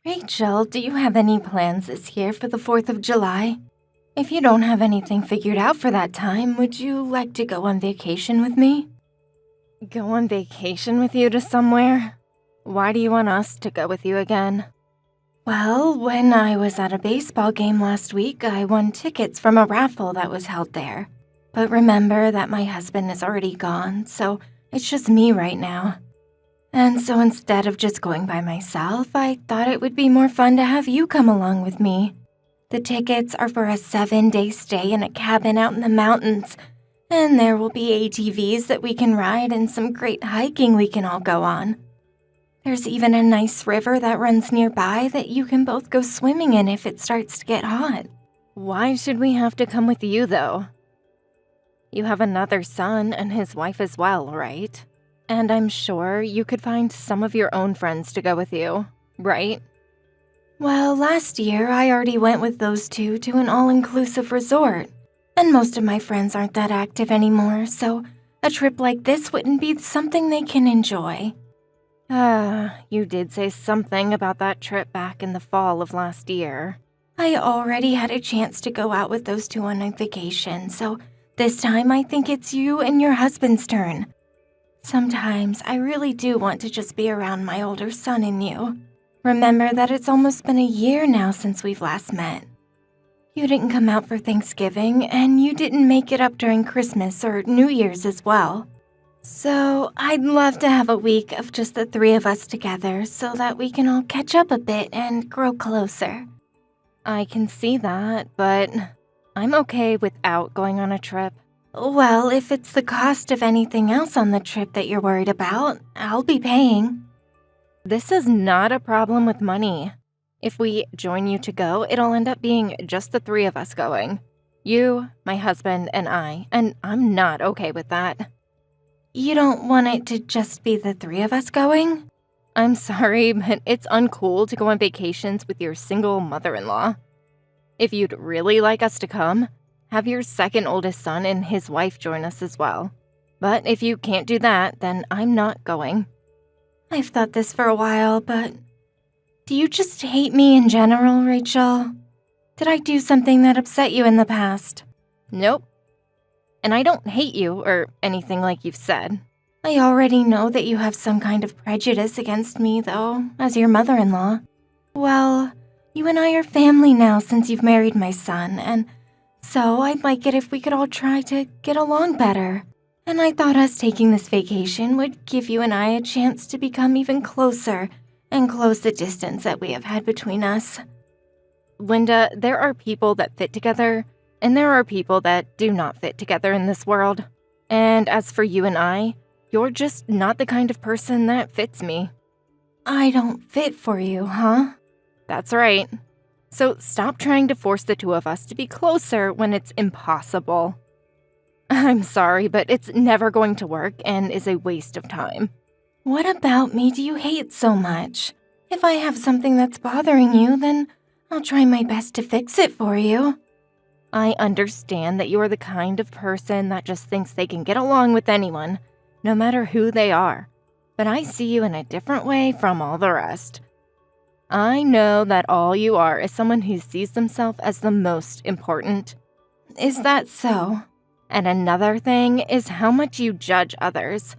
Rachel, do you have any plans this year for the 4th of July? If you don't have anything figured out for that time, would you like to go on vacation with me? Go on vacation with you to somewhere? Why do you want us to go with you again? Well, when I was at a baseball game last week, I won tickets from a raffle that was held there. But remember that my husband is already gone, so it's just me right now. And so instead of just going by myself, I thought it would be more fun to have you come along with me. The tickets are for a 7-day stay in a cabin out in the mountains, and there will be ATVs that we can ride and some great hiking we can all go on. There's even a nice river that runs nearby that you can both go swimming in if it starts to get hot. Why should we have to come with you, though? You have another son and his wife as well, right? And I'm sure you could find some of your own friends to go with you, right? Well, last year I already went with those two to an all-inclusive resort, and most of my friends aren't that active anymore, so a trip like this wouldn't be something they can enjoy. You did say something about that trip back in the fall of last year. I already had a chance to go out with those two on a vacation, so this time I think it's you and your husband's turn. Sometimes I really do want to just be around my older son and you. Remember that it's almost been a year now since we've last met. You didn't come out for Thanksgiving, and you didn't make it up during Christmas or New Year's as well. So I'd love to have a week of just the three of us together so that we can all catch up a bit and grow closer. I can see that, but I'm okay without going on a trip. Well, if it's the cost of anything else on the trip that you're worried about, I'll be paying. This is not a problem with money. If we join you to go, it'll end up being just the three of us going. You, my husband, and I'm not okay with that. You don't want it to just be the three of us going? I'm sorry, but it's uncool to go on vacations with your single mother-in-law. If you'd really like us to come, have your second oldest son and his wife join us as well. But if you can't do that, then I'm not going. I've thought this for a while, but do you just hate me in general, Rachel? Did I do something that upset you in the past? Nope. And I don't hate you or anything like you've said. I already know that you have some kind of prejudice against me, though, as your mother-in-law. Well, you and I are family now since you've married my son, and so I'd like it if we could all try to get along better. And I thought us taking this vacation would give you and I a chance to become even closer and close the distance that we have had between us. Linda, there are people that fit together, and there are people that do not fit together in this world. And as for you and I, you're just not the kind of person that fits me. I don't fit for you, huh? That's right. So stop trying to force the two of us to be closer when it's impossible. I'm sorry, but it's never going to work and is a waste of time. What about me do you hate so much? If I have something that's bothering you, then I'll try my best to fix it for you. I understand that you are the kind of person that just thinks they can get along with anyone, no matter who they are. But I see you in a different way from all the rest. I know that all you are is someone who sees themselves as the most important. Is that so? And another thing is how much you judge others.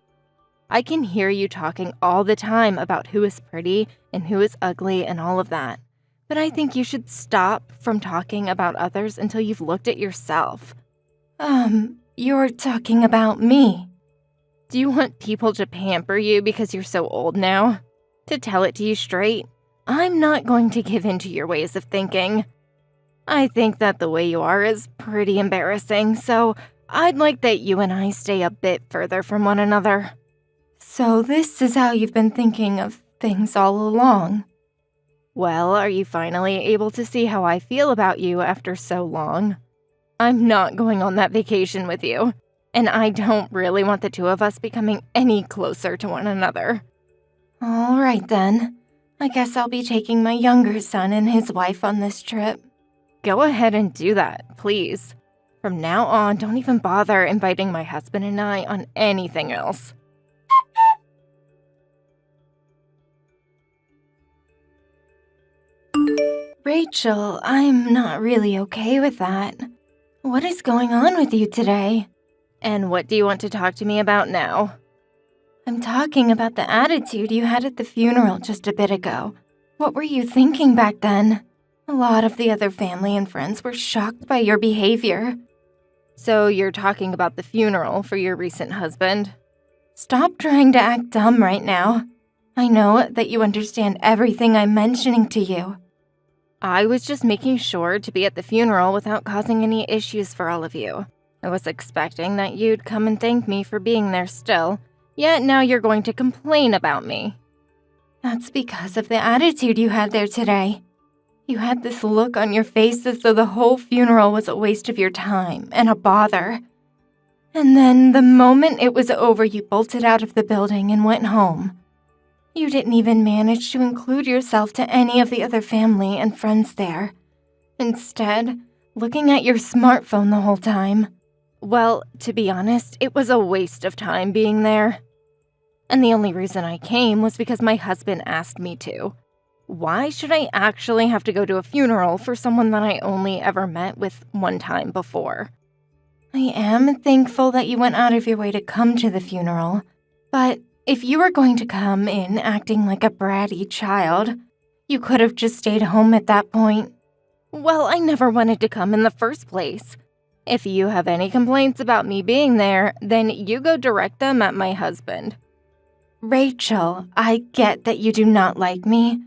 I can hear you talking all the time about who is pretty and who is ugly and all of that. But I think you should stop from talking about others until you've looked at yourself. You're talking about me. Do you want people to pamper you because you're so old now? To tell it to you straight, I'm not going to give in to your ways of thinking. I think that the way you are is pretty embarrassing, so I'd like that you and I stay a bit further from one another. So this is how you've been thinking of things all along. Well, are you finally able to see how I feel about you after so long? I'm not going on that vacation with you, and I don't really want the two of us becoming any closer to one another. All right then. I guess I'll be taking my younger son and his wife on this trip. Go ahead and do that, please. From now on, don't even bother inviting my husband and I on anything else. Rachel, I'm not really okay with that. What is going on with you today? And what do you want to talk to me about now? I'm talking about the attitude you had at the funeral just a bit ago. What were you thinking back then? A lot of the other family and friends were shocked by your behavior. So you're talking about the funeral for your recent husband? Stop trying to act dumb right now. I know that you understand everything I'm mentioning to you. I was just making sure to be at the funeral without causing any issues for all of you. I was expecting that you'd come and thank me for being there still, yet now you're going to complain about me. That's because of the attitude you had there today. You had this look on your face as though the whole funeral was a waste of your time and a bother. And then the moment it was over, you bolted out of the building and went home. You didn't even manage to include yourself to any of the other family and friends there. Instead, looking at your smartphone the whole time. Well, to be honest, it was a waste of time being there. And the only reason I came was because my husband asked me to. Why should I actually have to go to a funeral for someone that I only ever met with one time before? I am thankful that you went out of your way to come to the funeral, but if you were going to come in acting like a bratty child, you could have just stayed home at that point. Well, I never wanted to come in the first place. If you have any complaints about me being there, then you go direct them at my husband. Rachel, I get that you do not like me,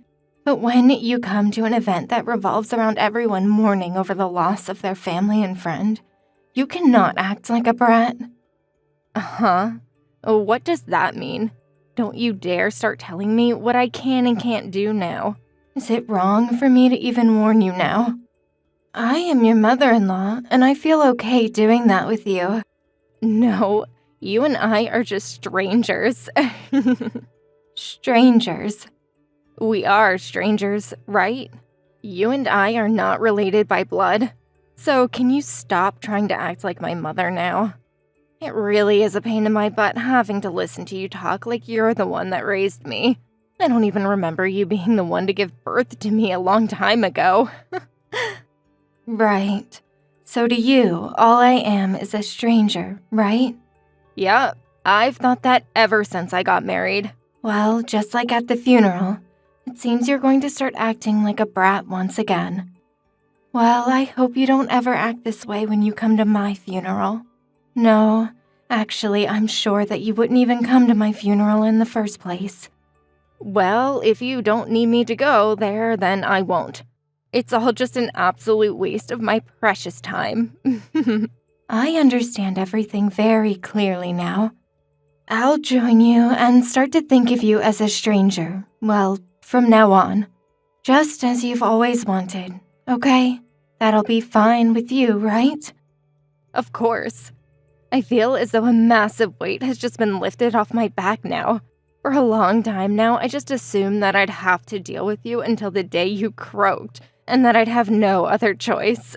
but when you come to an event that revolves around everyone mourning over the loss of their family and friend, you cannot act like a brat. Uh-huh. What does that mean? Don't you dare start telling me what I can and can't do now. Is it wrong for me to even warn you now? I am your mother-in-law, and I feel okay doing that with you. No, you and I are just strangers. Strangers? We are strangers, right? You and I are not related by blood. So can you stop trying to act like my mother now? It really is a pain in my butt having to listen to you talk like you're the one that raised me. I don't even remember you being the one to give birth to me a long time ago. Right. So to you, all I am is a stranger, right? Yep, I've thought that ever since I got married. Well, just like at the funeral, it seems you're going to start acting like a brat once again. Well, I hope you don't ever act this way when you come to my funeral. No, actually, I'm sure that you wouldn't even come to my funeral in the first place. Well, if you don't need me to go there, then I won't. It's all just an absolute waste of my precious time. I understand everything very clearly now. I'll join you and start to think of you as a stranger, well, from now on. Just as you've always wanted, okay? That'll be fine with you, right? Of course. I feel as though a massive weight has just been lifted off my back now. For a long time now, I just assumed that I'd have to deal with you until the day you croaked, and that I'd have no other choice.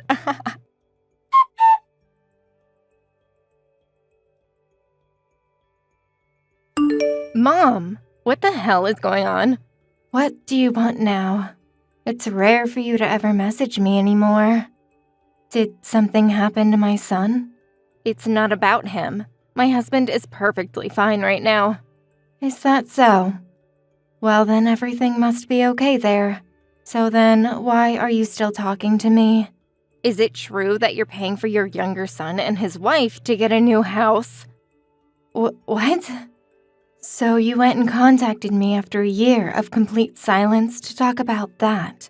Mom, what the hell is going on? What do you want now? It's rare for you to ever message me anymore. Did something happen to my son? It's not about him. My husband is perfectly fine right now. Is that so? Well, then everything must be okay there. So then, why are you still talking to me? Is it true that you're paying for your younger son and his wife to get a new house? What? So you went and contacted me after a year of complete silence to talk about that.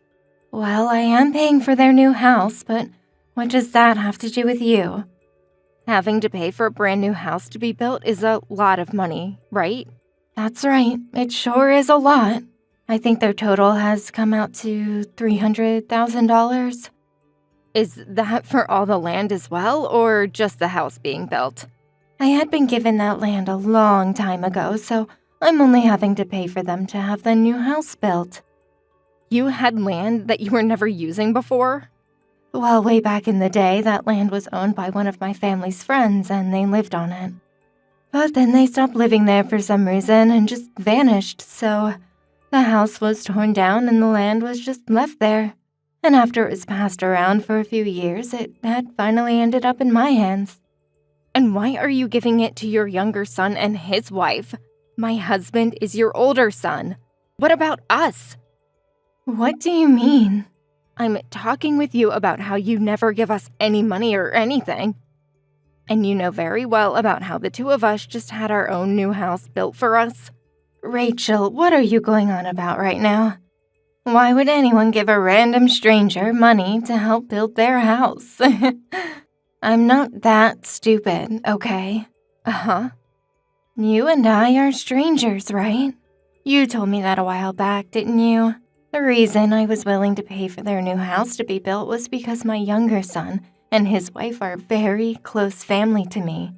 Well, I am paying for their new house, but what does that have to do with you? Having to pay for a brand new house to be built is a lot of money, right? That's right. It sure is a lot. I think their total has come out to $300,000. Is that for all the land as well, or just the house being built? I had been given that land a long time ago, so I'm only having to pay for them to have the new house built. You had land that you were never using before? Well, way back in the day, that land was owned by one of my family's friends, and they lived on it. But then they stopped living there for some reason and just vanished, so the house was torn down and the land was just left there. And after it was passed around for a few years, it had finally ended up in my hands. And why are you giving it to your younger son and his wife? My husband is your older son. What about us? What do you mean? I'm talking with you about how you never give us any money or anything. And you know very well about how the two of us just had our own new house built for us. Rachel, what are you going on about right now? Why would anyone give a random stranger money to help build their house? I'm not that stupid, okay? Uh-huh. You and I are strangers, right? You told me that a while back, didn't you? The reason I was willing to pay for their new house to be built was because my younger son and his wife are very close family to me.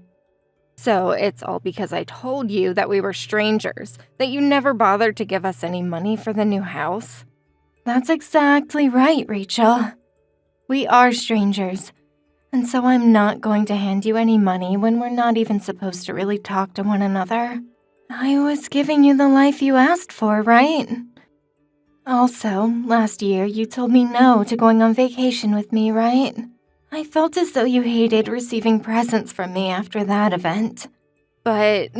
So it's all because I told you that we were strangers, that you never bothered to give us any money for the new house? That's exactly right, Rachel. We are strangers, and so I'm not going to hand you any money when we're not even supposed to really talk to one another. I was giving you the life you asked for, right? Also, last year you told me no to going on vacation with me, right? I felt as though you hated receiving presents from me after that event. But...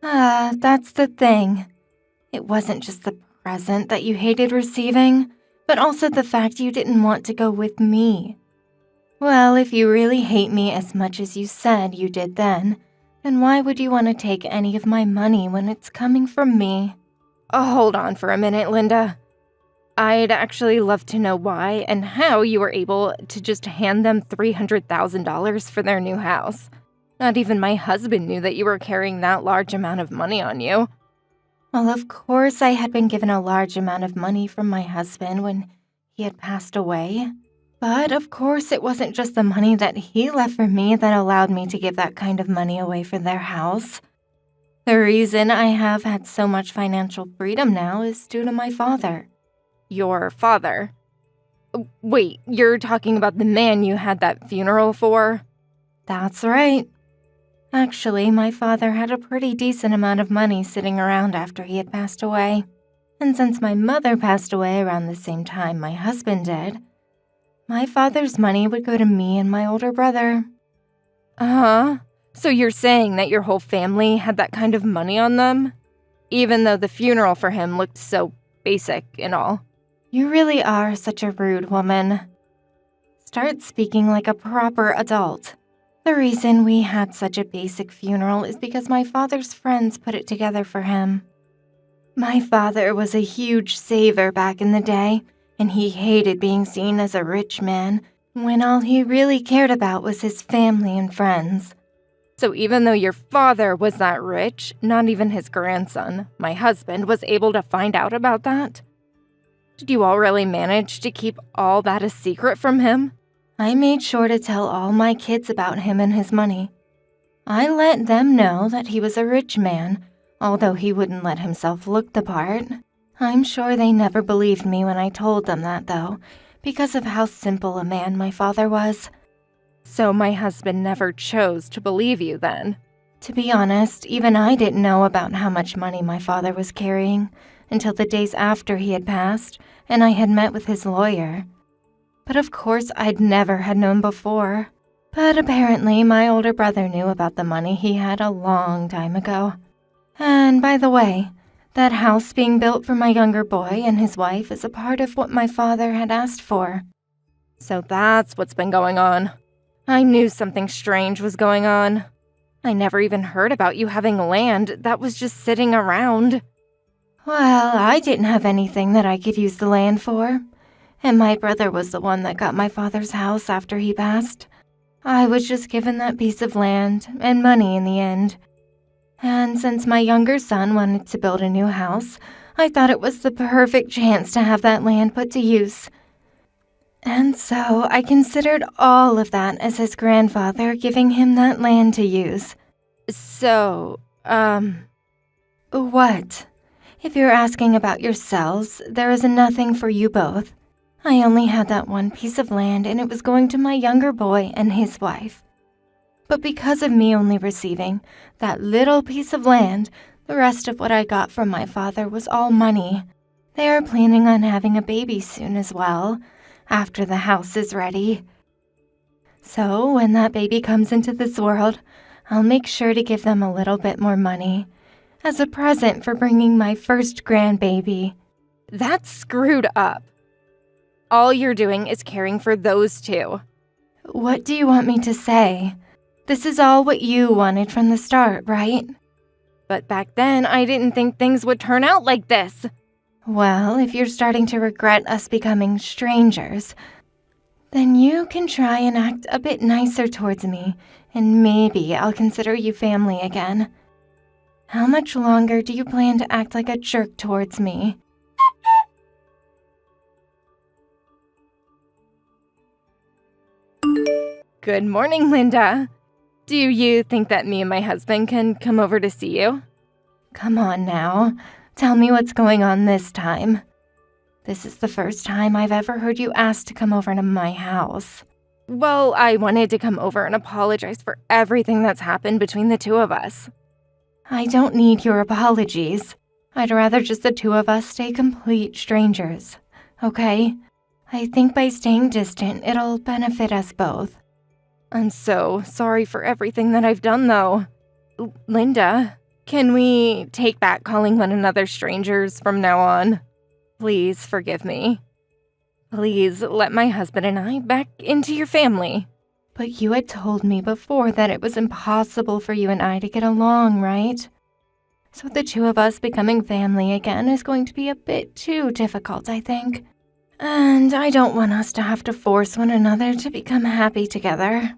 that's the thing. It wasn't just the present that you hated receiving, but also the fact you didn't want to go with me. Well, if you really hate me as much as you said you did then why would you want to take any of my money when it's coming from me? Oh, hold on for a minute, Linda. I'd actually love to know why and how you were able to just hand them $300,000 for their new house. Not even my husband knew that you were carrying that large amount of money on you. Well, of course I had been given a large amount of money from my husband when he had passed away. But of course it wasn't just the money that he left for me that allowed me to give that kind of money away for their house. The reason I have had so much financial freedom now is due to my father. Your father? Wait, you're talking about the man you had that funeral for? That's right. Actually, my father had a pretty decent amount of money sitting around after he had passed away. And since my mother passed away around the same time my husband did, my father's money would go to me and my older brother. Uh-huh. So you're saying that your whole family had that kind of money on them? Even though the funeral for him looked so basic and all. You really are such a rude woman. Start speaking like a proper adult. The reason we had such a basic funeral is because my father's friends put it together for him. My father was a huge saver back in the day, and he hated being seen as a rich man when all he really cared about was his family and friends. So even though your father was that rich, not even his grandson, my husband, was able to find out about that? Did you all really manage to keep all that a secret from him? I made sure to tell all my kids about him and his money. I let them know that he was a rich man, although he wouldn't let himself look the part. I'm sure they never believed me when I told them that, though, because of how simple a man my father was. So my husband never chose to believe you, then? To be honest, even I didn't know about how much money my father was carrying until the days after he had passed and I had met with his lawyer. But of course I'd never had known before. But apparently my older brother knew about the money he had a long time ago. And by the way, that house being built for my younger boy and his wife is a part of what my father had asked for. So that's what's been going on. I knew something strange was going on. I never even heard about you having land that was just sitting around. Well, I didn't have anything that I could use the land for. And my brother was the one that got my father's house after he passed. I was just given that piece of land and money in the end. And since my younger son wanted to build a new house, I thought it was the perfect chance to have that land put to use. And so I considered all of that as his grandfather giving him that land to use. So, What? If you're asking about yourselves, there is nothing for you both. I only had that one piece of land and it was going to my younger boy and his wife. But because of me only receiving that little piece of land, the rest of what I got from my father was all money. They are planning on having a baby soon as well, after the house is ready. So when that baby comes into this world, I'll make sure to give them a little bit more money as a present for bringing my first grandbaby. That's screwed up. All you're doing is caring for those two. What do you want me to say? This is all what you wanted from the start, right? But back then, I didn't think things would turn out like this. Well, if you're starting to regret us becoming strangers, then you can try and act a bit nicer towards me, and maybe I'll consider you family again. How much longer do you plan to act like a jerk towards me? Good morning, Linda. Do you think that me and my husband can come over to see you? Come on now. Tell me what's going on this time. This is the first time I've ever heard you ask to come over to my house. Well, I wanted to come over and apologize for everything that's happened between the two of us. I don't need your apologies. I'd rather just the two of us stay complete strangers, okay? I think by staying distant, it'll benefit us both. I'm so sorry for everything that I've done, though. Linda, can we take back calling one another strangers from now on? Please forgive me. Please let my husband and I back into your family. But you had told me before that it was impossible for you and I to get along, right? So the two of us becoming family again is going to be a bit too difficult, I think. And I don't want us to have to force one another to become happy together.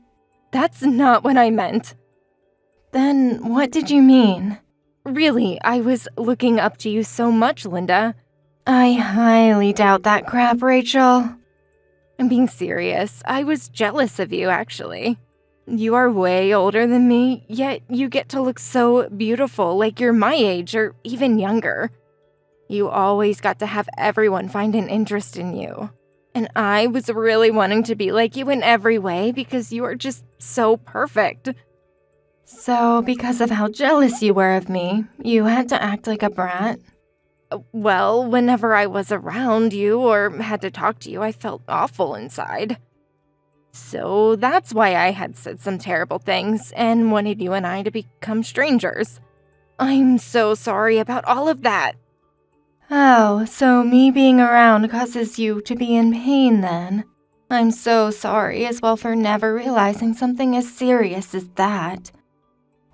That's not what I meant. Then what did you mean? Really, I was looking up to you so much, Linda. I highly doubt that crap, Rachel. I'm being serious. I was jealous of you, actually. You are way older than me, yet you get to look so beautiful, like you're my age or even younger. You always got to have everyone find an interest in you. And I was really wanting to be like you in every way because you are just so perfect. So, because of how jealous you were of me, you had to act like a brat? Well, whenever I was around you or had to talk to you, I felt awful inside. So that's why I had said some terrible things and wanted you and I to become strangers. I'm so sorry about all of that. Oh, so me being around causes you to be in pain then? I'm so sorry as well for never realizing something as serious as that.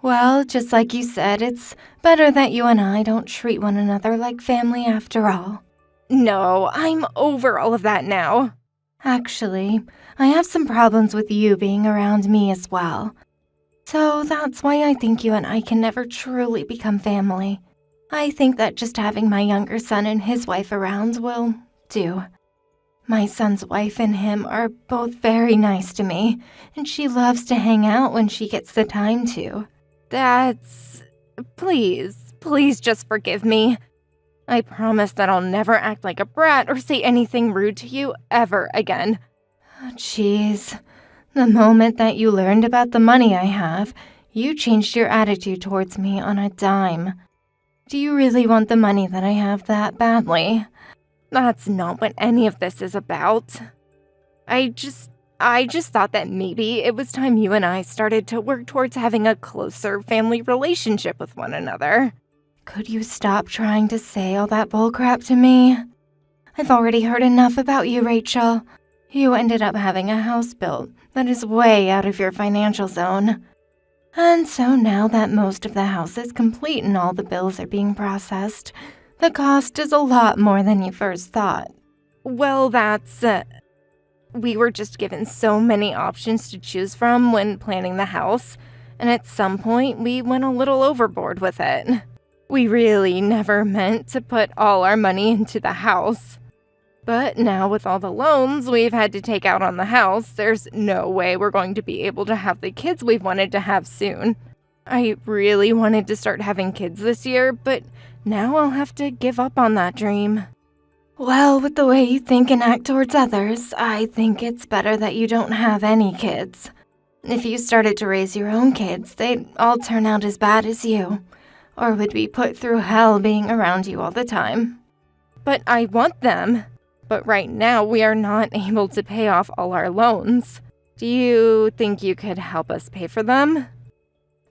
Well, just like you said, it's better that you and I don't treat one another like family after all. No, I'm over all of that now. Actually, I have some problems with you being around me as well. So that's why I think you and I can never truly become family. I think that just having my younger son and his wife around will do. My son's wife and him are both very nice to me, and she loves to hang out when she gets the time to. Please just forgive me. I promise that I'll never act like a brat or say anything rude to you ever again. Jeez. The moment that you learned about the money I have, you changed your attitude towards me on a dime. Do you really want the money that I have that badly? That's not what any of this is about. I just thought that maybe it was time you and I started to work towards having a closer family relationship with one another. Could you stop trying to say all that bullcrap to me? I've already heard enough about you, Rachel. You ended up having a house built that is way out of your financial zone. And so now that most of the house is complete and all the bills are being processed, the cost is a lot more than you first thought. Well, we were just given so many options to choose from when planning the house, and at some point we went a little overboard with it. We really never meant to put all our money into the house. But now with all the loans we've had to take out on the house, there's no way we're going to be able to have the kids we've wanted to have soon. I really wanted to start having kids this year, but now I'll have to give up on that dream. Well, with the way you think and act towards others, I think it's better that you don't have any kids. If you started to raise your own kids, they'd all turn out as bad as you, or would be put through hell being around you all the time. But I want them. but right now we are not able to pay off all our loans. Do you think you could help us pay for them?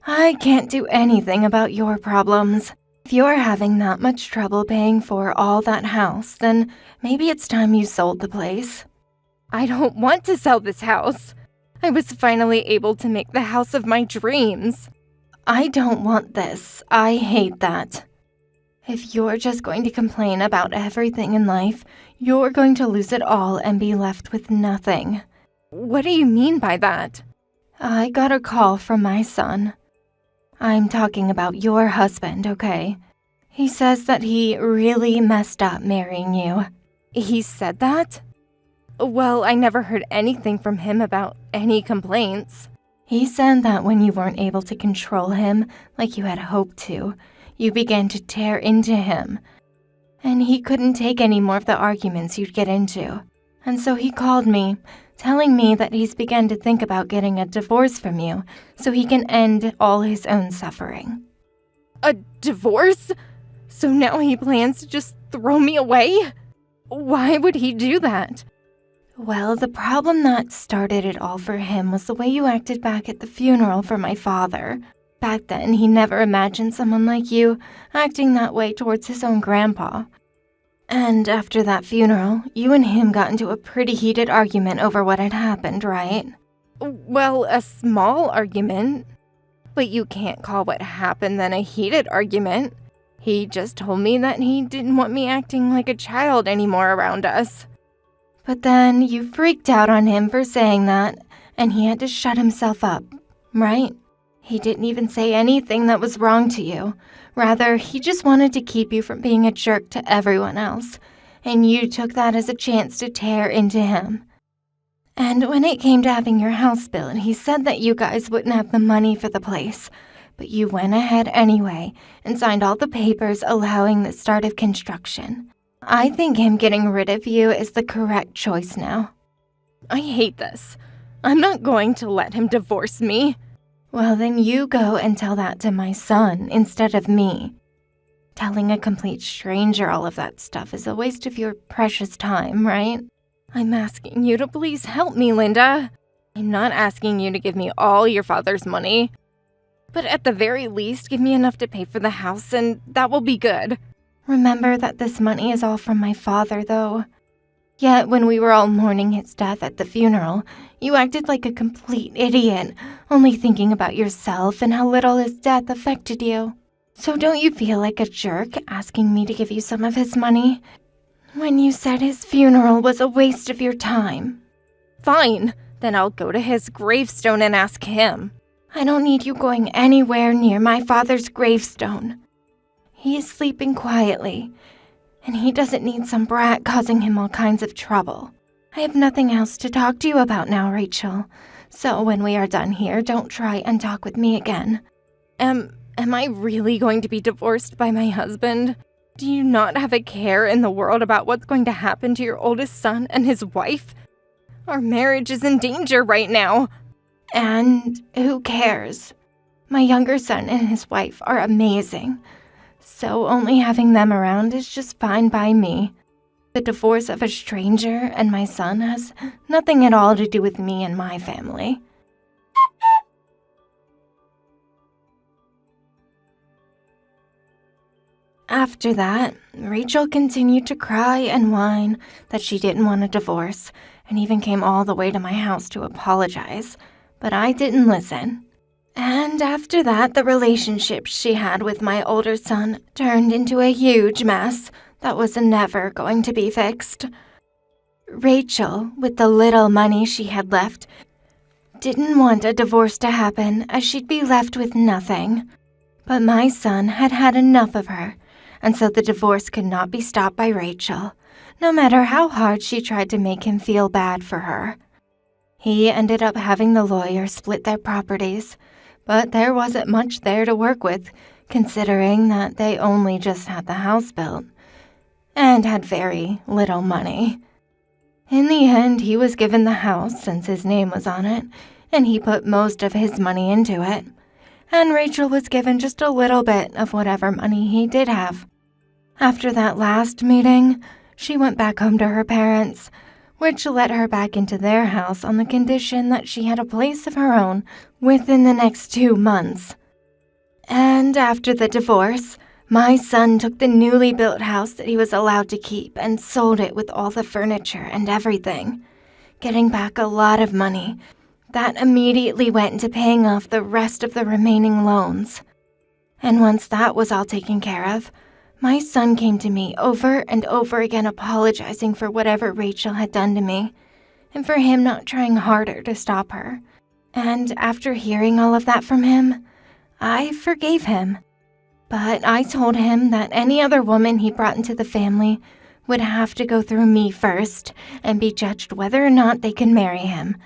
I can't do anything about your problems. If you're having that much trouble paying for all that house, then maybe it's time you sold the place. I don't want to sell this house. I was finally able to make the house of my dreams. I don't want this. I hate that. If you're just going to complain about everything in life, you're going to lose it all and be left with nothing. What do you mean by that? I got a call from my son. I'm talking about your husband, okay? He says that he really messed up marrying you. He said that? Well, I never heard anything from him about any complaints. He said that when you weren't able to control him like you had hoped to, you began to tear into him. And he couldn't take any more of the arguments you'd get into. And so he called me, telling me that he's begun to think about getting a divorce from you so he can end all his own suffering. A divorce? So now he plans to just throw me away? Why would he do that? Well, the problem that started it all for him was the way you acted back at the funeral for my father. Back then, he never imagined someone like you acting that way towards his own grandpa. And after that funeral, you and him got into a pretty heated argument over what had happened, right? Well, a small argument. But you can't call what happened then a heated argument. He just told me that he didn't want me acting like a child anymore around us. But then you freaked out on him for saying that, and he had to shut himself up, right? He didn't even say anything that was wrong to you. Rather, he just wanted to keep you from being a jerk to everyone else, and you took that as a chance to tear into him. And when it came to having your house built, he said that you guys wouldn't have the money for the place, but you went ahead anyway and signed all the papers allowing the start of construction. I think him getting rid of you is the correct choice now. I hate this. I'm not going to let him divorce me. Well, then you go and tell that to my son instead of me. Telling a complete stranger all of that stuff is a waste of your precious time, right? I'm asking you to please help me, Linda. I'm not asking you to give me all your father's money. But at the very least, give me enough to pay for the house and that will be good. Remember that this money is all from my father, though. Yet when we were all mourning his death at the funeral, you acted like a complete idiot, only thinking about yourself and how little his death affected you. So don't you feel like a jerk asking me to give you some of his money when you said his funeral was a waste of your time? Fine, then I'll go to his gravestone and ask him. I don't need you going anywhere near my father's gravestone. He is sleeping quietly, and he doesn't need some brat causing him all kinds of trouble. I have nothing else to talk to you about now, Rachel. So when we are done here, don't try and talk with me again. Am I really going to be divorced by my husband? Do you not have a care in the world about what's going to happen to your oldest son and his wife? Our marriage is in danger right now. And who cares? My younger son and his wife are amazing. So only having them around is just fine by me. The divorce of a stranger and my son has nothing at all to do with me and my family. After that, Rachel continued to cry and whine that she didn't want a divorce, and even came all the way to my house to apologize. But I didn't listen. And after that, the relationship she had with my older son turned into a huge mess that was never going to be fixed. Rachel, with the little money she had left, didn't want a divorce to happen as she'd be left with nothing. But my son had had enough of her, and so the divorce could not be stopped by Rachel, no matter how hard she tried to make him feel bad for her. He ended up having the lawyer split their properties, but there wasn't much there to work with, considering that they only just had the house built, and had very little money. In the end, he was given the house since his name was on it, and he put most of his money into it, and Rachel was given just a little bit of whatever money he did have. After that last meeting, she went back home to her parents, which let her back into their house on the condition that she had a place of her own within the next 2 months. And after the divorce, my son took the newly built house that he was allowed to keep and sold it with all the furniture and everything, getting back a lot of money that immediately went into paying off the rest of the remaining loans. And once that was all taken care of, my son came to me over and over again apologizing for whatever Rachel had done to me, and for him not trying harder to stop her. And after hearing all of that from him, I forgave him. But I told him that any other woman he brought into the family would have to go through me first and be judged whether or not they could marry him,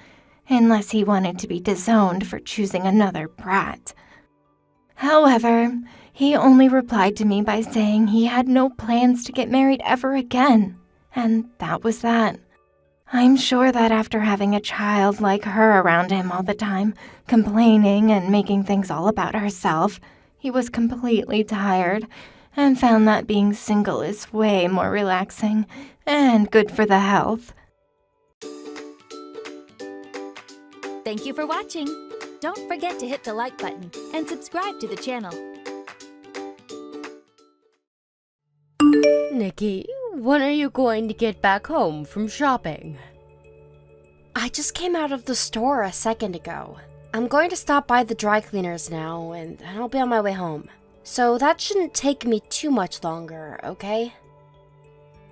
unless he wanted to be disowned for choosing another brat. However, he only replied to me by saying he had no plans to get married ever again, and that was that. I'm sure that after having a child like her around him all the time, complaining and making things all about herself, he was completely tired and found that being single is way more relaxing and good for the health. Thank you for watching. Don't forget to hit the like button and subscribe to the channel. Nikki, when are you going to get back home from shopping? I just came out of the store a second ago. I'm going to stop by the dry cleaners now, and I'll be on my way home. So that shouldn't take me too much longer, okay?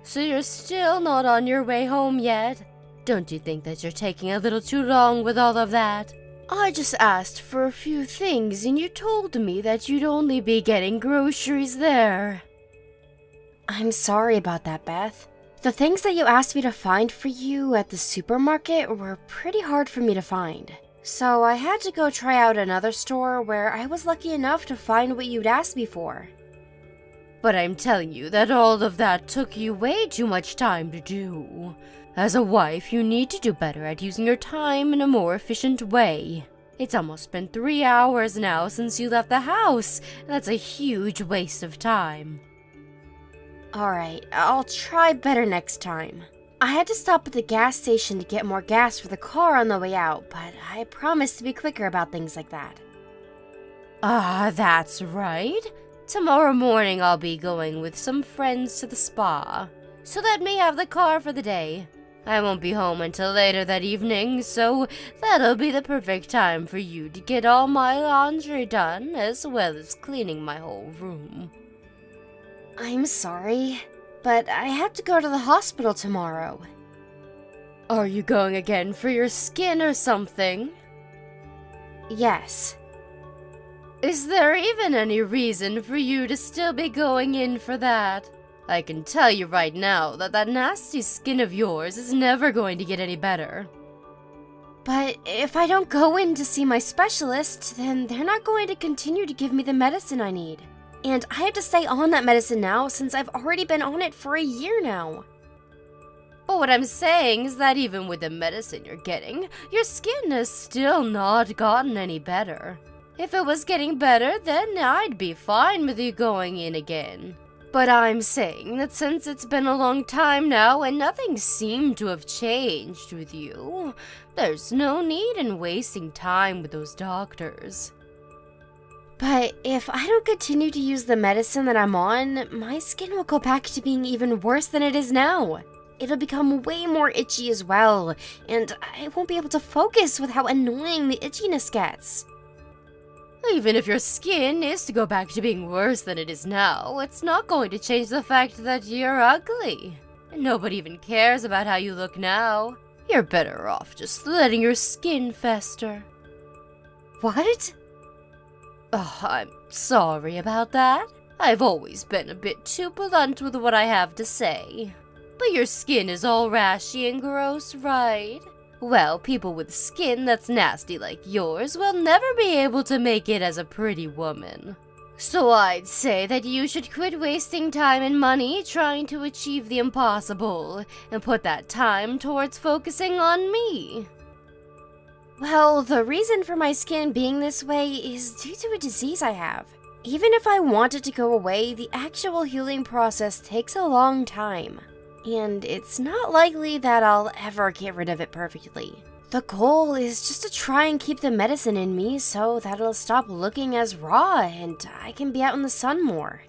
So you're still not on your way home yet? Don't you think that you're taking a little too long with all of that? I just asked for a few things, and you told me that you'd only be getting groceries there. I'm sorry about that, Beth. The things that you asked me to find for you at the supermarket were pretty hard for me to find. So I had to go try out another store where I was lucky enough to find what you'd asked me for. But I'm telling you that all of that took you way too much time to do. As a wife, you need to do better at using your time in a more efficient way. It's almost been 3 hours now since you left the house. That's a huge waste of time. Alright, I'll try better next time. I had to stop at the gas station to get more gas for the car on the way out, but I promised to be quicker about things like that. That's right. Tomorrow morning I'll be going with some friends to the spa, so that may have the car for the day. I won't be home until later that evening, so that'll be the perfect time for you to get all my laundry done, as well as cleaning my whole room. I'm sorry, but I have to go to the hospital tomorrow. Are you going again for your skin or something? Yes. Is there even any reason for you to still be going in for that? I can tell you right now that nasty skin of yours is never going to get any better. But if I don't go in to see my specialist, then they're not going to continue to give me the medicine I need. And I have to stay on that medicine now since I've already been on it for a year now. But what I'm saying is that even with the medicine you're getting, your skin has still not gotten any better. If it was getting better, then I'd be fine with you going in again. But I'm saying that since it's been a long time now and nothing seemed to have changed with you, there's no need in wasting time with those doctors. But if I don't continue to use the medicine that I'm on, my skin will go back to being even worse than it is now. It'll become way more itchy as well, and I won't be able to focus with how annoying the itchiness gets. Even if your skin is to go back to being worse than it is now, it's not going to change the fact that you're ugly. Nobody even cares about how you look now. You're better off just letting your skin fester. What? Oh, I'm sorry about that. I've always been a bit too blunt with what I have to say. But your skin is all rashy and gross, right? Well, people with skin that's nasty like yours will never be able to make it as a pretty woman. So I'd say that you should quit wasting time and money trying to achieve the impossible, and put that time towards focusing on me. Well, the reason for my skin being this way is due to a disease I have. Even if I want it to go away, the actual healing process takes a long time. and it's not likely that I'll ever get rid of it perfectly. The goal is just to try and keep the medicine in me so that it'll stop looking as raw and I can be out in the sun more.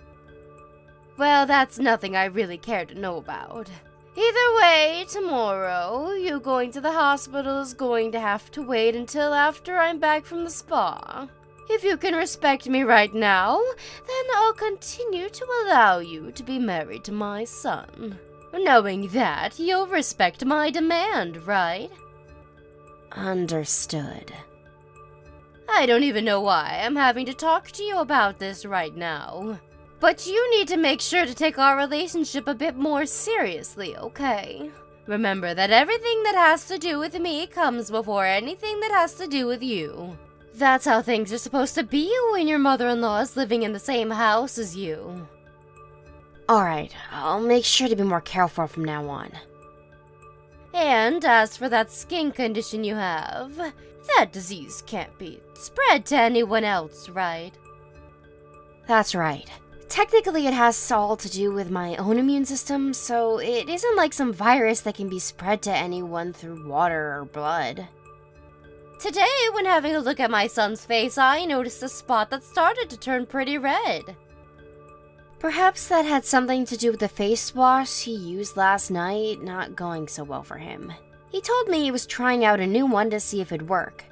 Well, that's nothing I really care to know about. Either way, tomorrow, you going to the hospital is going to have to wait until after I'm back from the spa. If you can respect me right now, then I'll continue to allow you to be married to my son. Knowing that, you'll respect my demand, right? Understood. I don't even know why I'm having to talk to you about this right now. But you need to make sure to take our relationship a bit more seriously, okay? Remember that everything that has to do with me comes before anything that has to do with you. That's how things are supposed to be when your mother-in-law is living in the same house as you. Alright, I'll make sure to be more careful from now on. And as for that skin condition you have, that disease can't be spread to anyone else, right? That's right. Technically, it has all to do with my own immune system, so it isn't like some virus that can be spread to anyone through water or blood. Today, when having a look at my son's face, I noticed a spot that started to turn pretty red. Perhaps that had something to do with the face wash he used last night not going so well for him. He told me he was trying out a new one to see if it'd work.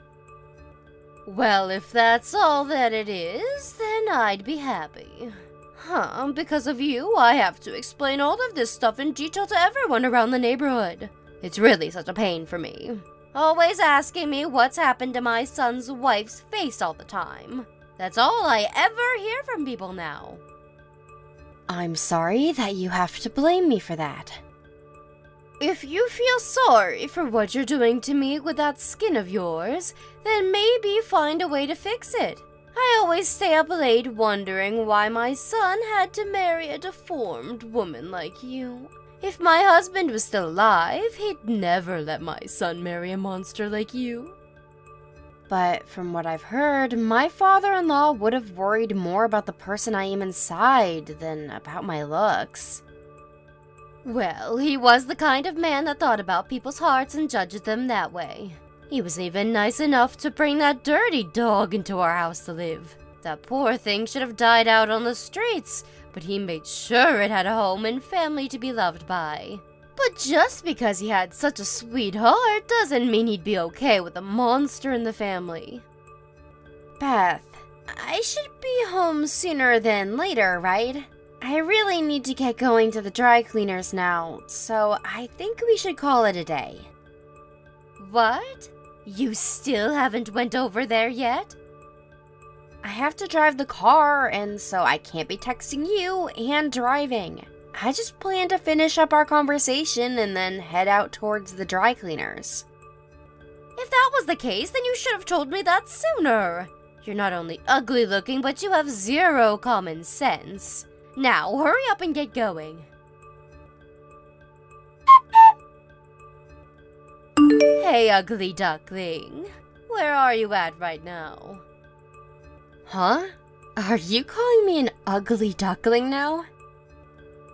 Well, if that's all that it is, then I'd be happy. Because of you, I have to explain all of this stuff in detail to everyone around the neighborhood. It's really such a pain for me. Always asking me what's happened to my son's wife's face all the time. That's all I ever hear from people now. I'm sorry that you have to blame me for that. If you feel sorry for what you're doing to me with that skin of yours, then maybe find a way to fix it. I always stay up late wondering why my son had to marry a deformed woman like you. If my husband was still alive, he'd never let my son marry a monster like you. But from what I've heard, my father-in-law would have worried more about the person I am inside than about my looks. Well, he was the kind of man that thought about people's hearts and judged them that way. He was even nice enough to bring that dirty dog into our house to live. That poor thing should have died out on the streets, but he made sure it had a home and family to be loved by. But just because he had such a sweet heart doesn't mean he'd be okay with a monster in the family. Beth, I should be home sooner than later, right? I really need to get going to the dry cleaners now, so I think we should call it a day. What? You still haven't went over there yet? I have to drive the car, and so I can't be texting you and driving. I just plan to finish up our conversation and then head out towards the dry cleaners. If that was the case, then you should have told me that sooner. You're not only ugly looking, but you have zero common sense. Now, hurry up and get going. Hey, ugly duckling. Where are you at right now? Huh? Are you calling me an ugly duckling now?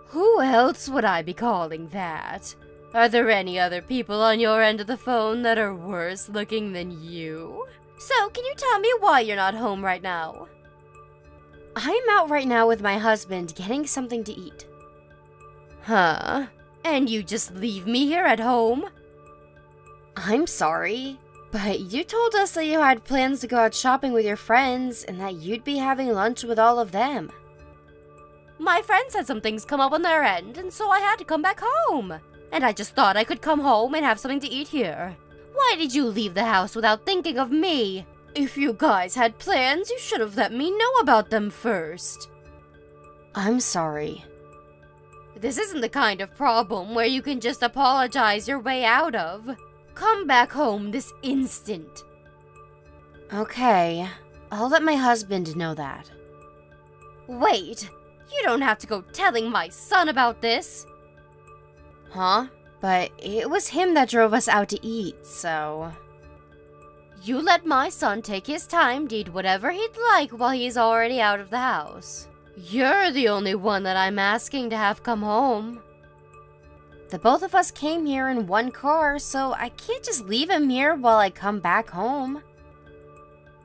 Who else would I be calling that? Are there any other people on your end of the phone that are worse looking than you? So, can you tell me why you're not home right now? I'm out right now with my husband getting something to eat. Huh? And you just leave me here at home? I'm sorry, but you told us that you had plans to go out shopping with your friends and that you'd be having lunch with all of them. My friends had some things come up on their end, and so I had to come back home. And I just thought I could come home and have something to eat here. Why did you leave the house without thinking of me? If you guys had plans, you should have let me know about them first. I'm sorry. This isn't the kind of problem where you can just apologize your way out of. Come back home this instant. Okay, I'll let my husband know that. Wait, you don't have to go telling my son about this. Huh? But it was him that drove us out to eat, so... You let my son take his time to eat whatever he'd like while he's already out of the house. You're the only one that I'm asking to have come home. The both of us came here in one car, so I can't just leave him here while I come back home.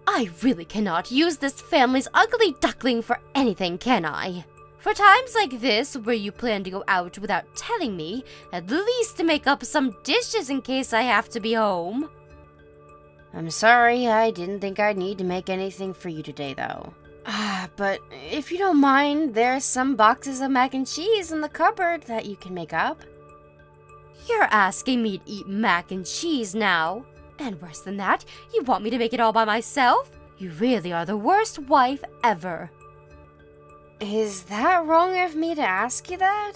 I really cannot use this family's ugly duckling for anything, can I? For times like this, where you plan to go out without telling me, at least to make up some dishes in case I have to be home. I'm sorry, I didn't think I'd need to make anything for you today, though. But if you don't mind, there's some boxes of mac and cheese in the cupboard that you can make up. You're asking me to eat mac and cheese now? And worse than that, you want me to make it all by myself? You really are the worst wife ever. Is that wrong of me to ask you that?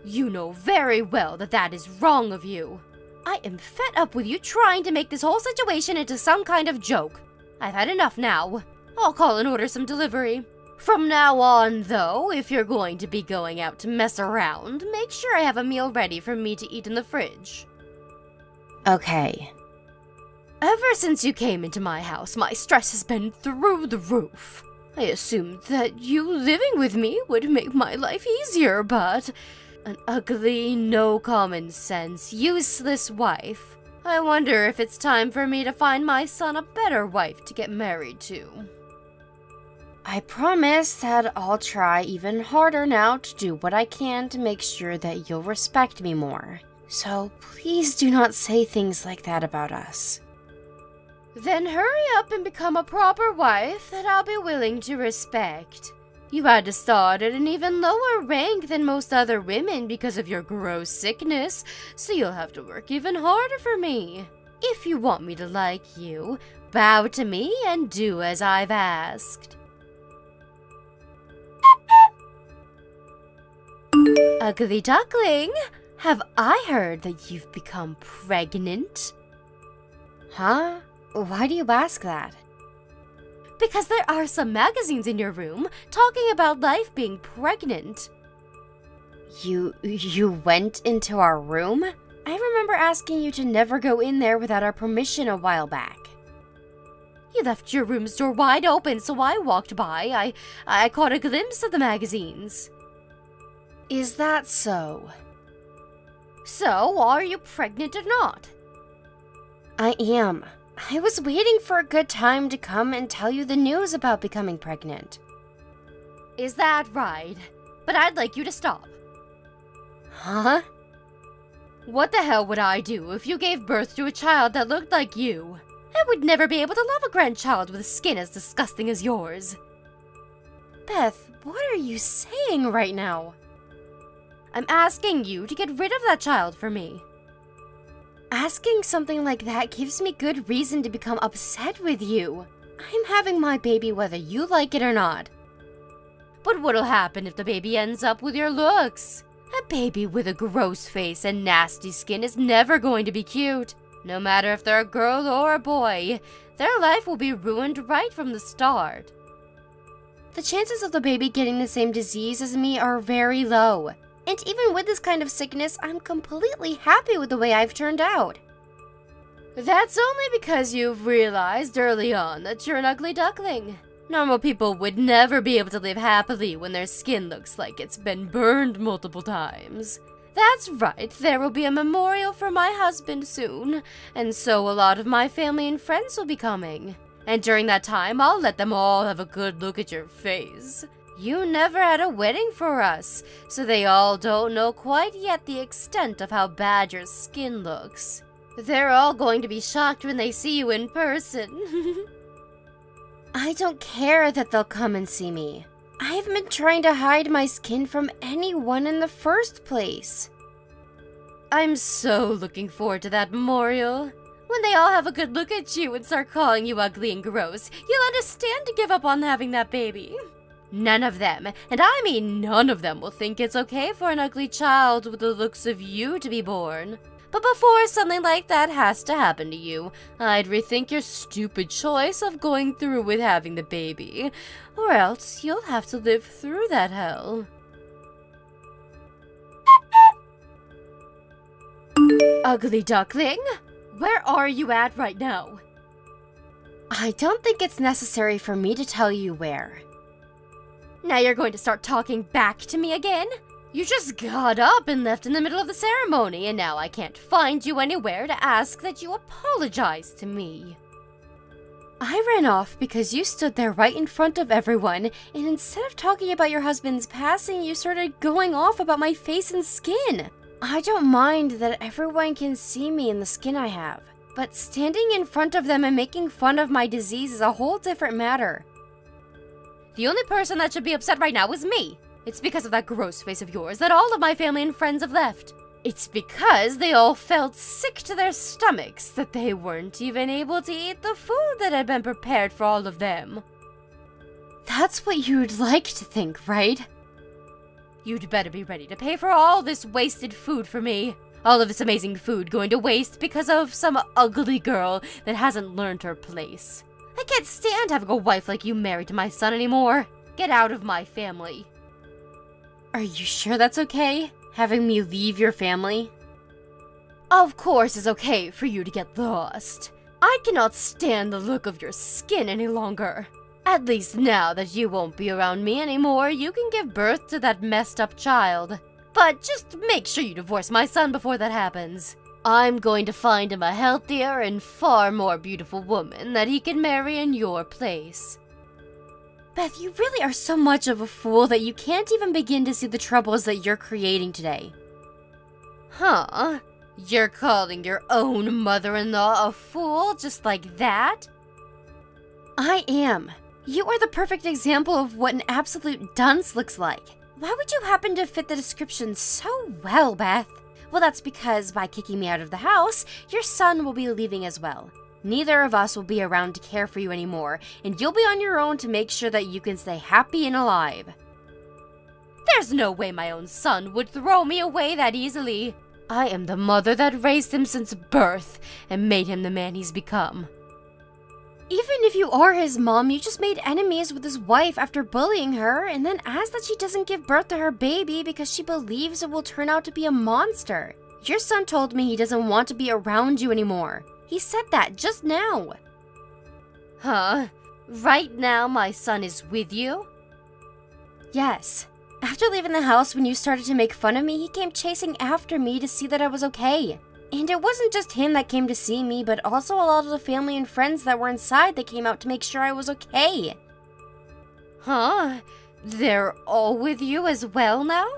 You know very well that that is wrong of you. I am fed up with you trying to make this whole situation into some kind of joke. I've had enough now. I'll call and order some delivery. From now on, though, if you're going to be going out to mess around, make sure I have a meal ready for me to eat in the fridge. Okay. Ever since you came into my house, my stress has been through the roof. I assumed that you living with me would make my life easier, but an ugly, no common sense, useless wife. I wonder if it's time for me to find my son a better wife to get married to. I promise that I'll try even harder now to do what I can to make sure that you'll respect me more. So please do not say things like that about us. Then hurry up and become a proper wife that I'll be willing to respect. You had to start at an even lower rank than most other women because of your gross sickness, so you'll have to work even harder for me. If you want me to like you, bow to me and do as I've asked. Ugly duckling, have I heard that you've become pregnant? Huh? Why do you ask that? Because there are some magazines in your room talking about life being pregnant. You went into our room? I remember asking you to never go in there without our permission a while back. You left your room's door wide open, so I walked by. I caught a glimpse of the magazines. Is that so? So, are you pregnant or not? I am. I was waiting for a good time to come and tell you the news about becoming pregnant. Is that right? But I'd like you to stop. Huh? What the hell would I do if you gave birth to a child that looked like you? I would never be able to love a grandchild with skin as disgusting as yours. Beth, what are you saying right now? I'm asking you to get rid of that child for me. Asking something like that gives me good reason to become upset with you. I'm having my baby whether you like it or not. But what'll happen if the baby ends up with your looks? A baby with a gross face and nasty skin is never going to be cute. No matter if they're a girl or a boy, their life will be ruined right from the start. The chances of the baby getting the same disease as me are very low. And even with this kind of sickness, I'm completely happy with the way I've turned out. That's only because you've realized early on that you're an ugly duckling. Normal people would never be able to live happily when their skin looks like it's been burned multiple times. That's right, there will be a memorial for my husband soon, and so a lot of my family and friends will be coming. And during that time, I'll let them all have a good look at your face. You never had a wedding for us, so they all don't know quite yet the extent of how bad your skin looks. They're all going to be shocked when they see you in person. I don't care that they'll come and see me. I haven't been trying to hide my skin from anyone in the first place. I'm so looking forward to that memorial. When they all have a good look at you and start calling you ugly and gross, you'll understand to give up on having that baby. None of them, and I mean none of them, will think it's okay for an ugly child with the looks of you to be born. But before something like that has to happen to you, I'd rethink your stupid choice of going through with having the baby, or else you'll have to live through that hell. Ugly duckling, where are you at right now? I don't think it's necessary for me to tell you where. Now you're going to start talking back to me again? You just got up and left in the middle of the ceremony, and now I can't find you anywhere to ask that you apologize to me. I ran off because you stood there right in front of everyone, and instead of talking about your husband's passing, you started going off about my face and skin. I don't mind that everyone can see me in the skin I have, but standing in front of them and making fun of my disease is a whole different matter. The only person that should be upset right now is me. It's because of that gross face of yours that all of my family and friends have left. It's because they all felt sick to their stomachs that they weren't even able to eat the food that had been prepared for all of them. That's what you'd like to think, right? You'd better be ready to pay for all this wasted food for me. All of this amazing food going to waste because of some ugly girl that hasn't learned her place. I can't stand having a wife like you married to my son anymore. Get out of my family. Are you sure that's okay? Having me leave your family? Of course it's okay for you to get lost. I cannot stand the look of your skin any longer. At least now that you won't be around me anymore, you can give birth to that messed up child. But just make sure you divorce my son before that happens. I'm going to find him a healthier and far more beautiful woman that he can marry in your place. Beth, you really are so much of a fool that you can't even begin to see the troubles that you're creating today. Huh? You're calling your own mother-in-law a fool just like that? I am. You are the perfect example of what an absolute dunce looks like. Why would you happen to fit the description so well, Beth? Well, that's because by kicking me out of the house, your son will be leaving as well. Neither of us will be around to care for you anymore, and you'll be on your own to make sure that you can stay happy and alive. There's no way my own son would throw me away that easily. I am the mother that raised him since birth and made him the man he's become. Even if you are his mom, you just made enemies with his wife after bullying her and then asked that she doesn't give birth to her baby because she believes it will turn out to be a monster. Your son told me he doesn't want to be around you anymore. He said that just now. Huh? Right now my son is with you? Yes. After leaving the house when you started to make fun of me, he came chasing after me to see that I was okay. And it wasn't just him that came to see me, but also a lot of the family and friends that were inside that came out to make sure I was okay. Huh? They're all with you as well now?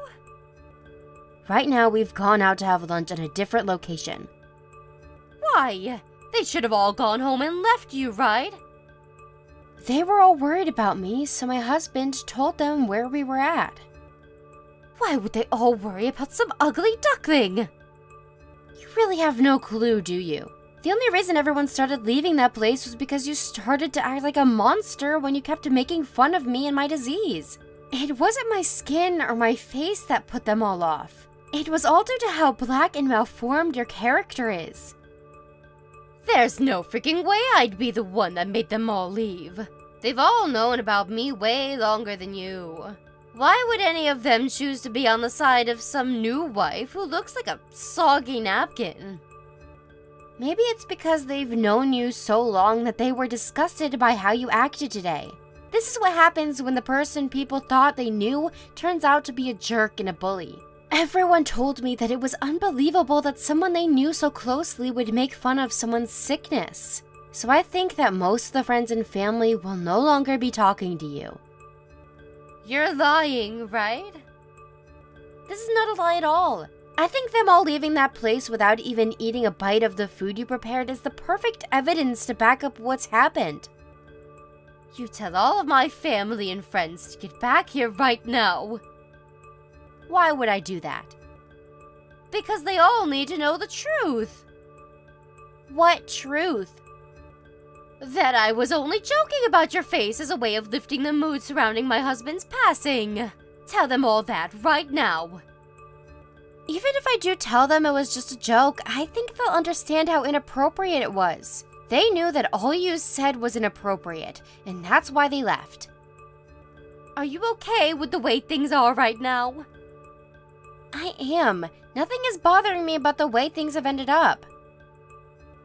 Right now, we've gone out to have lunch at a different location. Why? They should have all gone home and left you, right? They were all worried about me, so my husband told them where we were at. Why would they all worry about some ugly duckling? You really have no clue, do you? The only reason everyone started leaving that place was because you started to act like a monster when you kept making fun of me and my disease. It wasn't my skin or my face that put them all off. It was all due to how black and malformed your character is. There's no freaking way I'd be the one that made them all leave. They've all known about me way longer than you. Why would any of them choose to be on the side of some new wife who looks like a soggy napkin? Maybe it's because they've known you so long that they were disgusted by how you acted today. This is what happens when the person people thought they knew turns out to be a jerk and a bully. Everyone told me that it was unbelievable that someone they knew so closely would make fun of someone's sickness. So I think that most of the friends and family will no longer be talking to you. You're lying, right? This is not a lie at all. I think them all leaving that place without even eating a bite of the food you prepared is the perfect evidence to back up what's happened. You tell all of my family and friends to get back here right now. Why would I do that? Because they all need to know the truth. What truth? That I was only joking about your face as a way of lifting the mood surrounding my husband's passing. Tell them all that right now. Even if I do tell them it was just a joke, I think they'll understand how inappropriate it was. They knew that all you said was inappropriate, and that's why they left. Are you okay with the way things are right now? I am. Nothing is bothering me about the way things have ended up.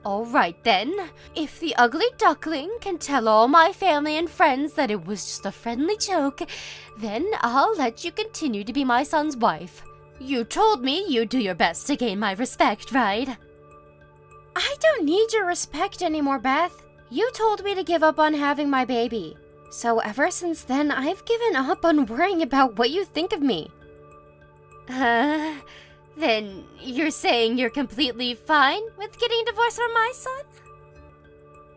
All right then. If the ugly duckling can tell all my family and friends that it was just a friendly joke, then I'll let you continue to be my son's wife. You told me you'd do your best to gain my respect, right? I don't need your respect anymore, Beth. You told me to give up on having my baby. So ever since then, I've given up on worrying about what you think of me. Then you're saying you're completely fine with getting divorced from my son?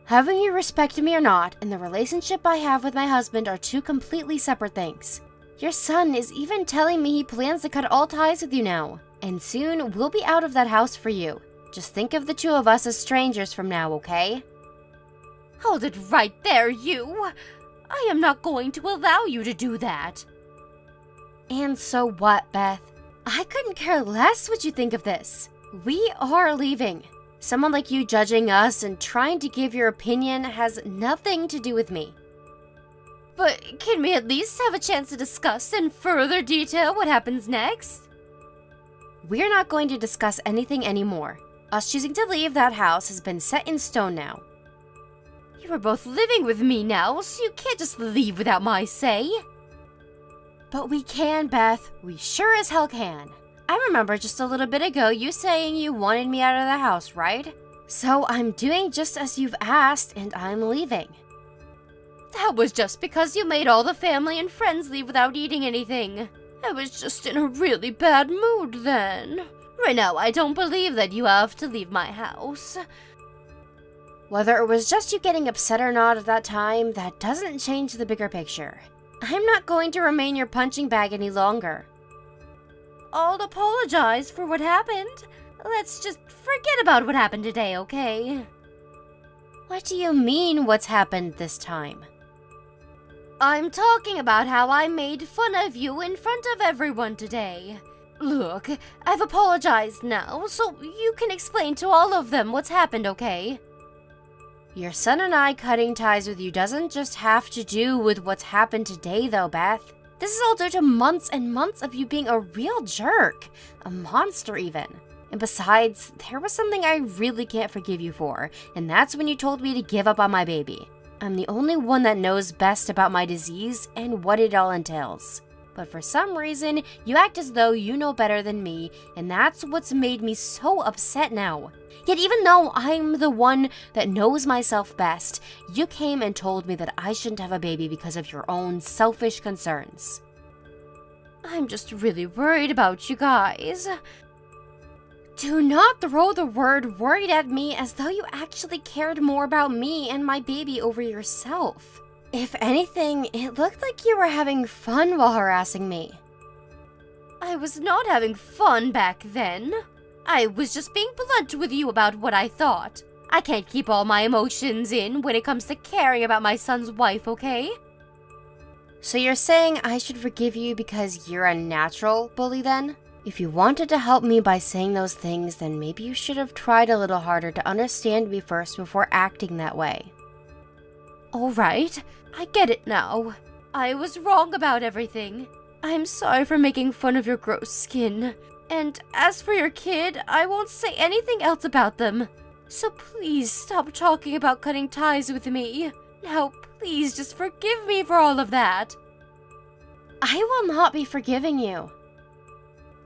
Having you respect me or not, and the relationship I have with my husband are two completely separate things. Your son is even telling me he plans to cut all ties with you now, and soon we'll be out of that house for you. Just think of the two of us as strangers from now, okay? Hold it right there, you! I am not going to allow you to do that. And so what, Beth? I couldn't care less what you think of this. We are leaving. Someone like you judging us and trying to give your opinion has nothing to do with me. But can we at least have a chance to discuss in further detail what happens next? We're not going to discuss anything anymore. Us choosing to leave that house has been set in stone now. You are both living with me now, so you can't just leave without my say. But we can, Beth. We sure as hell can. I remember just a little bit ago you saying you wanted me out of the house, right? So I'm doing just as you've asked, and I'm leaving. That was just because you made all the family and friends leave without eating anything. I was just in a really bad mood then. Right now, I don't believe that you have to leave my house. Whether it was just you getting upset or not at that time, that doesn't change the bigger picture. I'm not going to remain your punching bag any longer. I'll apologize for what happened. Let's just forget about what happened today, okay? What do you mean, what's happened this time? I'm talking about how I made fun of you in front of everyone today. Look, I've apologized now, so you can explain to all of them what's happened, okay? Your son and I cutting ties with you doesn't just have to do with what's happened today, though, Beth. This is all due to months and months of you being a real jerk. A monster, even. And besides, there was something I really can't forgive you for, and that's when you told me to give up on my baby. I'm the only one that knows best about my disease and what it all entails. But for some reason, you act as though you know better than me, and that's what's made me so upset now. Yet even though I'm the one that knows myself best, you came and told me that I shouldn't have a baby because of your own selfish concerns. I'm just really worried about you guys. Do not throw the word worried at me as though you actually cared more about me and my baby over yourself. If anything, it looked like you were having fun while harassing me. I was not having fun back then. I was just being blunt with you about what I thought. I can't keep all my emotions in when it comes to caring about my son's wife, okay? So you're saying I should forgive you because you're a natural bully then? If you wanted to help me by saying those things, then maybe you should have tried a little harder to understand me first before acting that way. Alright, I get it now. I was wrong about everything. I'm sorry for making fun of your gross skin. And as for your kid, I won't say anything else about them. So please stop talking about cutting ties with me. Now, please just forgive me for all of that. I will not be forgiving you.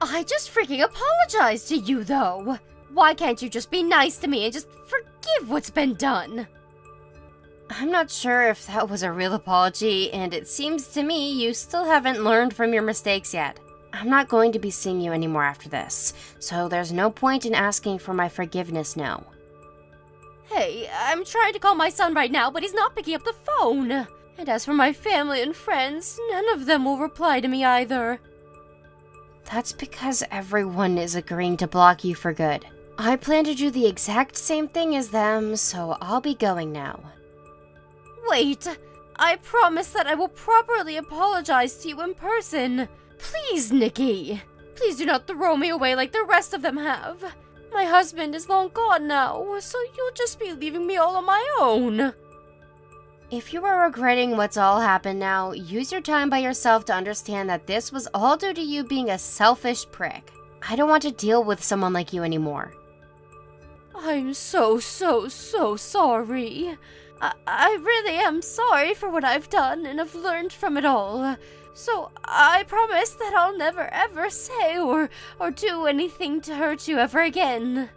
I just freaking apologized to you, though. Why can't you just be nice to me and just forgive what's been done? I'm not sure if that was a real apology, and it seems to me you still haven't learned from your mistakes yet. I'm not going to be seeing you anymore after this, so there's no point in asking for my forgiveness now. Hey, I'm trying to call my son right now, but he's not picking up the phone. And as for my family and friends, none of them will reply to me either. That's because everyone is agreeing to block you for good. I plan to do the exact same thing as them, so I'll be going now. Wait, I promise that I will properly apologize to you in person. Please, Nikki. Please do not throw me away like the rest of them have. My husband is long gone now, so you'll just be leaving me all on my own. If you are regretting what's all happened now, use your time by yourself to understand that this was all due to you being a selfish prick. I don't want to deal with someone like you anymore. I'm so sorry. I really am sorry for what I've done and have learned from it all. So I promise that I'll never ever say or do anything to hurt you ever again.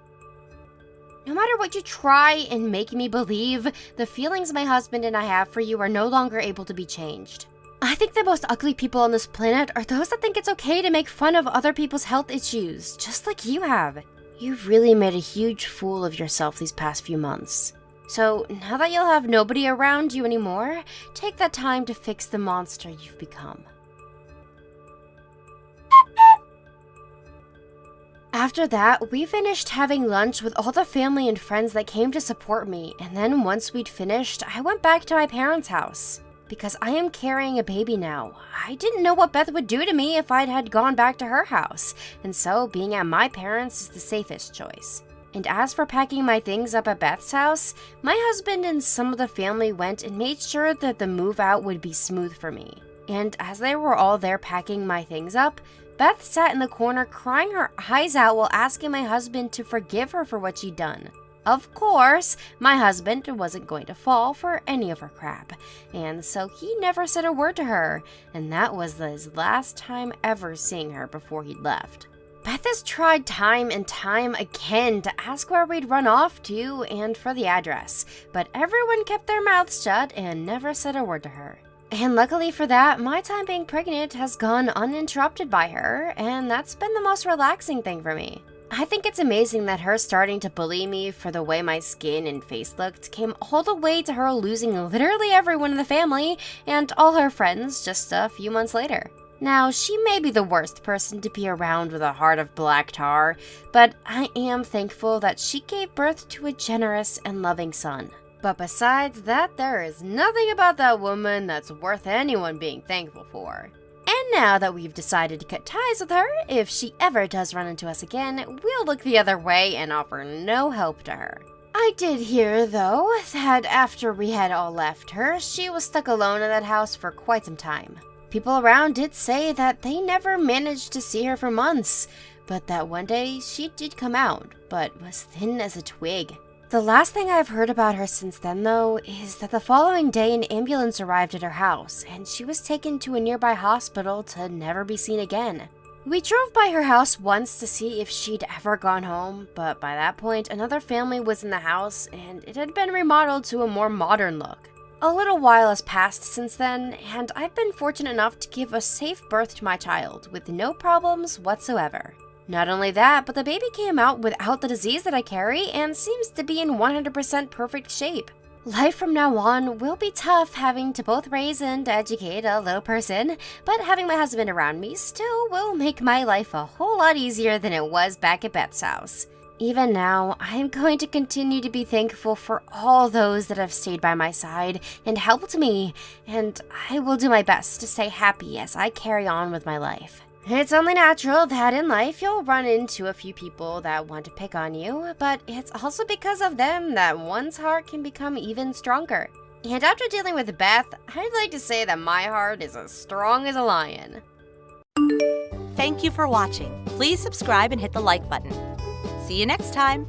No matter what you try and make me believe, the feelings my husband and I have for you are no longer able to be changed. I think the most ugly people on this planet are those that think it's okay to make fun of other people's health issues, just like you have. You've really made a huge fool of yourself these past few months. So, now that you'll have nobody around you anymore, take that time to fix the monster you've become. After that, we finished having lunch with all the family and friends that came to support me, and then once we'd finished, I went back to my parents' house. Because I am carrying a baby now. I didn't know what Beth would do to me if I had gone back to her house, and so being at my parents' is the safest choice. And as for packing my things up at Beth's house, my husband and some of the family went and made sure that the move out would be smooth for me. And as they were all there packing my things up, Beth sat in the corner crying her eyes out while asking my husband to forgive her for what she'd done. Of course, my husband wasn't going to fall for any of her crap, and so he never said a word to her, and that was his last time ever seeing her before he'd left. Beth has tried time and time again to ask where we'd run off to and for the address, but everyone kept their mouths shut and never said a word to her. And luckily for that, my time being pregnant has gone uninterrupted by her, and that's been the most relaxing thing for me. I think it's amazing that her starting to bully me for the way my skin and face looked came all the way to her losing literally everyone in the family and all her friends just a few months later. Now, she may be the worst person to be around with a heart of black tar, but I am thankful that she gave birth to a generous and loving son. But besides that, there is nothing about that woman that's worth anyone being thankful for. And now that we've decided to cut ties with her, if she ever does run into us again, we'll look the other way and offer no help to her. I did hear, though, that after we had all left her, she was stuck alone in that house for quite some time. People around did say that they never managed to see her for months, but that one day she did come out, but was thin as a twig. The last thing I've heard about her since then, though, is that the following day an ambulance arrived at her house, and she was taken to a nearby hospital to never be seen again. We drove by her house once to see if she'd ever gone home, but by that point, another family was in the house, and it had been remodeled to a more modern look. A little while has passed since then, and I've been fortunate enough to give a safe birth to my child, with no problems whatsoever. Not only that, but the baby came out without the disease that I carry and seems to be in 100% perfect shape. Life from now on will be tough having to both raise and educate a little person, but having my husband around me still will make my life a whole lot easier than it was back at Beth's house. Even now, I am going to continue to be thankful for all those that have stayed by my side and helped me, and I will do my best to stay happy as I carry on with my life. It's only natural that in life you'll run into a few people that want to pick on you, but it's also because of them that one's heart can become even stronger. And after dealing with Beth, I'd like to say that my heart is as strong as a lion. Thank you for watching. Please subscribe and hit the like button. See you next time.